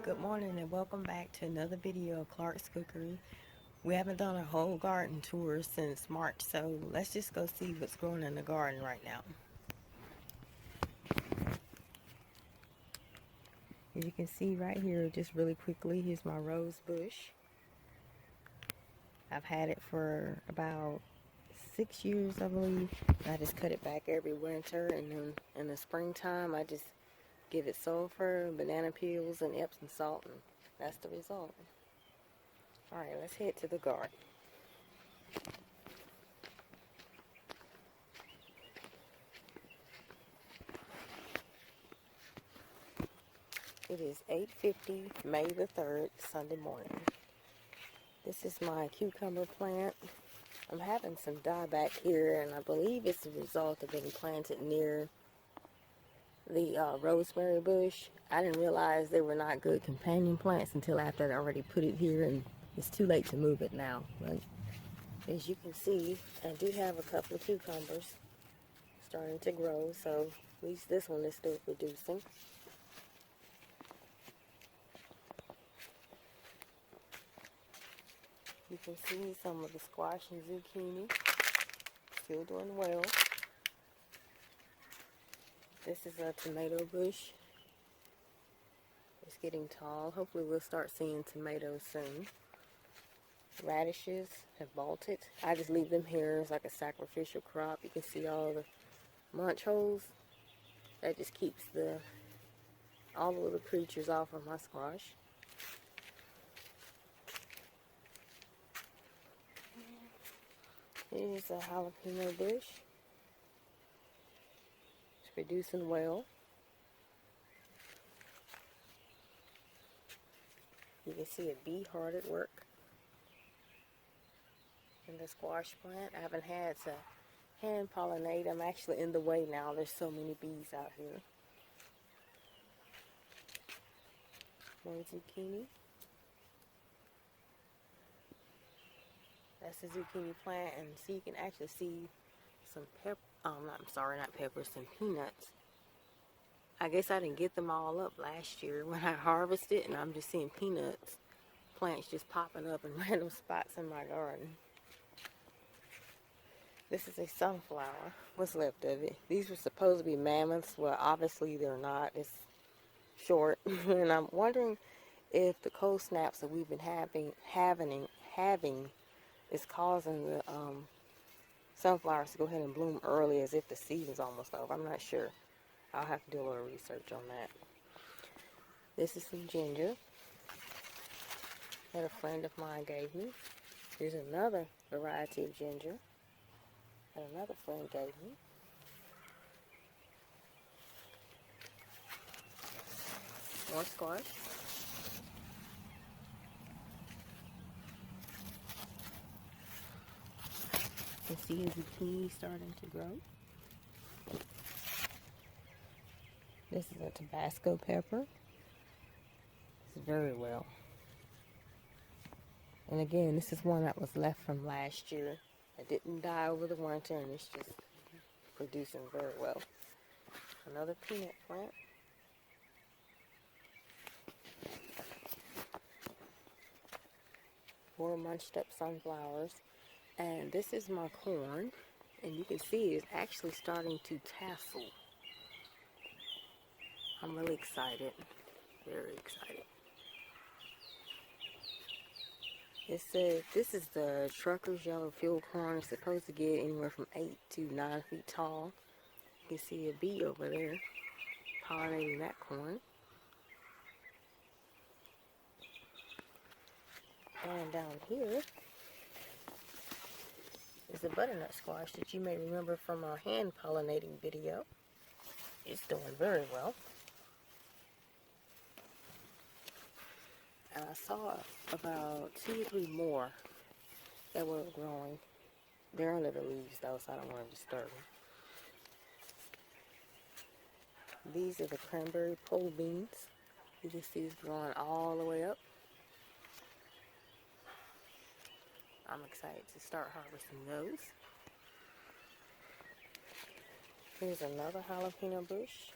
Good morning and welcome back to another video of Clark's Cookery. We haven't done a whole garden tour since March, so let's just go see what's growing in the garden right now. As you can see right here, just really quickly, here's my Rosebush. I've had it for about 6 years, I believe. I just cut it back every winter, and then in the springtime I just give it sulfur, banana peels, and Epsom salt, and that's the result. Alright, let's head to the garden. It is 8:50, May the 3rd, Sunday morning. This is my cucumber plant. I'm having some dieback here, and I believe it's a result of being planted near the rosemary bush. I didn't realize they were not good companion plants until after I'd already put it here, and it's too late to move it now. But as you can see, I do have a couple of cucumbers starting to grow, so at least this one is still producing. You can see some of the squash and zucchini still doing well. This is a tomato bush. It's getting tall. Hopefully we'll start seeing tomatoes soon. Radishes have bolted. I just leave them here as like a sacrificial crop. You can see all the munch holes. That just keeps all the little creatures off of my squash. Here's a jalapeno bush. It's producing well. You can see a bee hard at work in the squash plant. I haven't had to hand pollinate. I'm actually in the way now. There's so many bees out here. More zucchini. That's a zucchini plant, and so you can actually see some some peanuts. I guess I didn't get them all up last year when I harvested, and I'm just seeing peanuts plants just popping up in random spots in my garden. This is a sunflower. What's left of it? These were supposed to be mammoths. Well, obviously they're not. It's short, and I'm wondering if the cold snaps that we've been having is causing the sunflowers to go ahead and bloom early, as if the season's almost over. I'm not sure. I'll have to do a little research on that. This is some ginger that a friend of mine gave me. Here's another variety of ginger that another friend gave me. More squash. You can see a zucchini starting to grow. This is a Tabasco pepper. It's very well. And again, this is one that was left from last year. It didn't die over the winter, and it's just producing very well. Another peanut plant. More munched up sunflowers. And this is my corn, and you can see it's actually starting to tassel. I'm really excited, very excited. It says this is the trucker's yellow field corn. It's supposed to get anywhere from 8 to 9 feet tall. You can see a bee over there pollinating that corn. And down here is a butternut squash that you may remember from our hand pollinating video. It's doing very well. And I saw about 2 or 3 more that were growing. They're under the leaves though, so I don't want to disturb them. These are the cranberry pole beans. You can see it's growing all the way up. I'm excited to start harvesting those. Here's another jalapeno bush.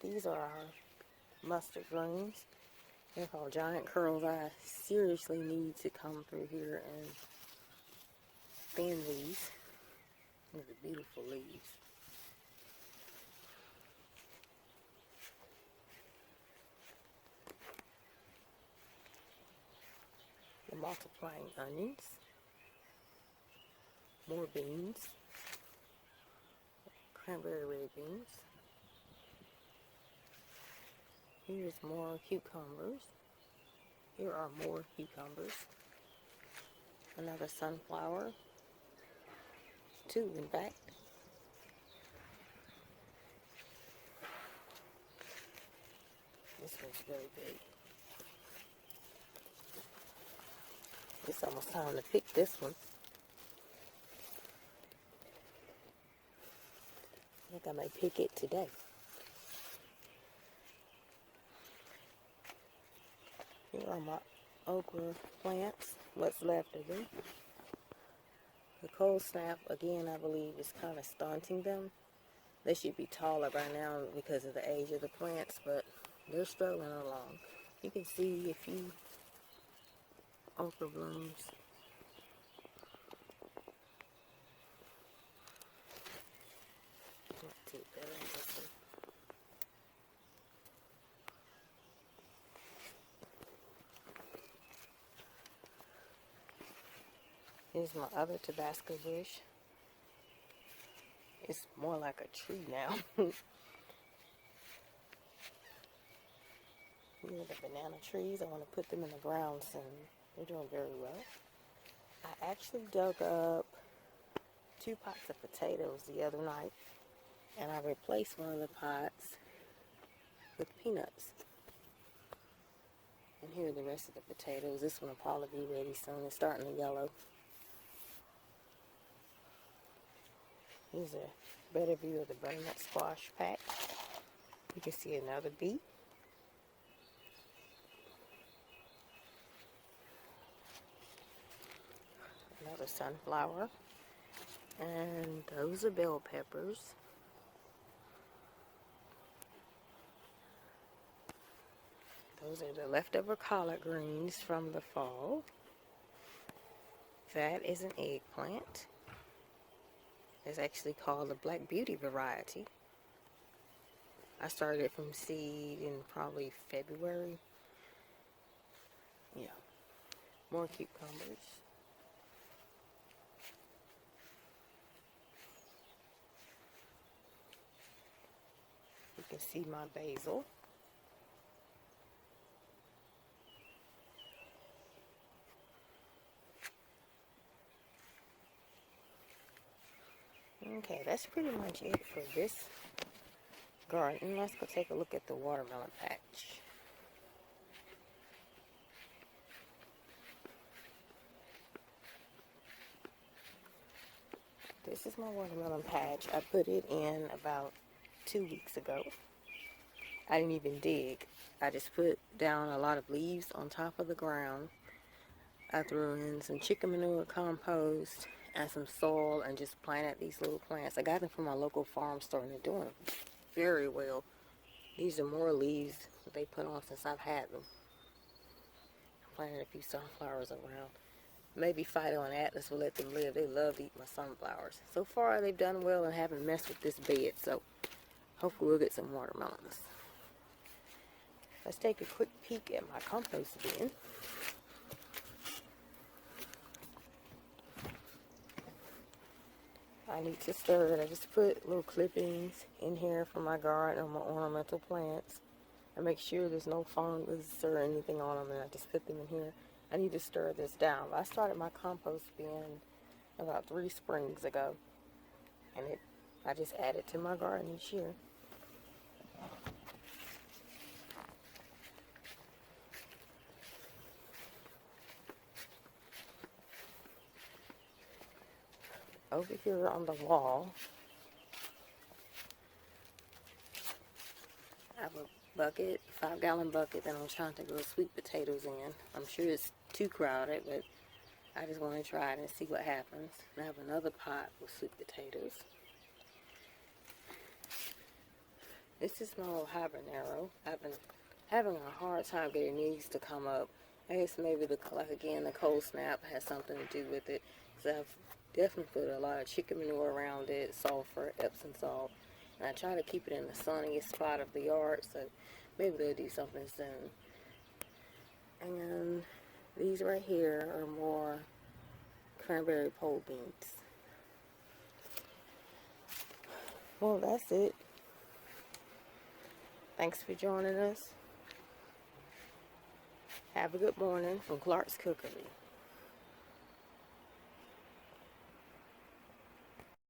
These are our mustard greens. They're called giant curls. I seriously need to come through here and thin these. These are beautiful leaves. The multiplying onions. More beans. Cranberry red beans. Here's more cucumbers. Here are more cucumbers. Another sunflower. Two, in fact. This one's very big. It's almost time to pick this one. I think I may pick it today. Here are my okra plants, what's left of them. The cold snap, again, I believe is kind of stunting them. They should be taller by now because of the age of the plants, but they're struggling along. You can see a few okra blooms. Let's see better in this one. Here's my other Tabasco bush. It's more like a tree now. Here are the banana trees. I want to put them in the ground soon. They're doing very well. I actually dug up 2 pots of potatoes the other night, and I replaced one of the pots with peanuts. And here are the rest of the potatoes. This one will probably be ready soon. It's starting to yellow. Here's a better view of the butternut squash patch. You can see another bee. Another sunflower. And those are bell peppers. Those are the leftover collard greens from the fall. That is an eggplant. It's actually called the Black Beauty variety. I started it from seed in probably February. Yeah. More cucumbers. You can see my basil. Okay, that's pretty much it for this garden. Let's go take a look at the watermelon patch. This is my watermelon patch. I put it in about 2 weeks ago. I didn't even dig. I just put down a lot of leaves on top of the ground. I threw in some chicken manure, compost, and some soil, and just planted these little plants. I got them from my local farm store, and they're doing very well. These are more leaves that they put on since I've had them. I planted a few sunflowers around. Maybe Fido and Atlas will let them live. They love to eat my sunflowers. So far, they've done well and haven't messed with this bed, so hopefully we'll get some watermelons. Let's take a quick peek at my compost bin. I need to stir it. I just put little clippings in here from my garden on my ornamental plants. I make sure there's no fungus or anything on them, and I just put them in here. I need to stir this down. I started my compost bin about 3 springs ago, and I just add it to my garden each year. Over here on the wall, I have a bucket, 5-gallon bucket that I'm trying to grow sweet potatoes in. I'm sure it's too crowded, but I just want to try it and see what happens. And I have another pot with sweet potatoes. This is my little habanero. I've been having a hard time getting these to come up. I guess maybe like again, the cold snap has something to do with it. Because I've definitely put a lot of chicken manure around it, sulfur, Epsom salt. And I try to keep it in the sunniest spot of the yard, so maybe they'll do something soon. And these right here are more cranberry pole beans. Well, that's it. Thanks for joining us. Have a good morning from Clark's Cookery.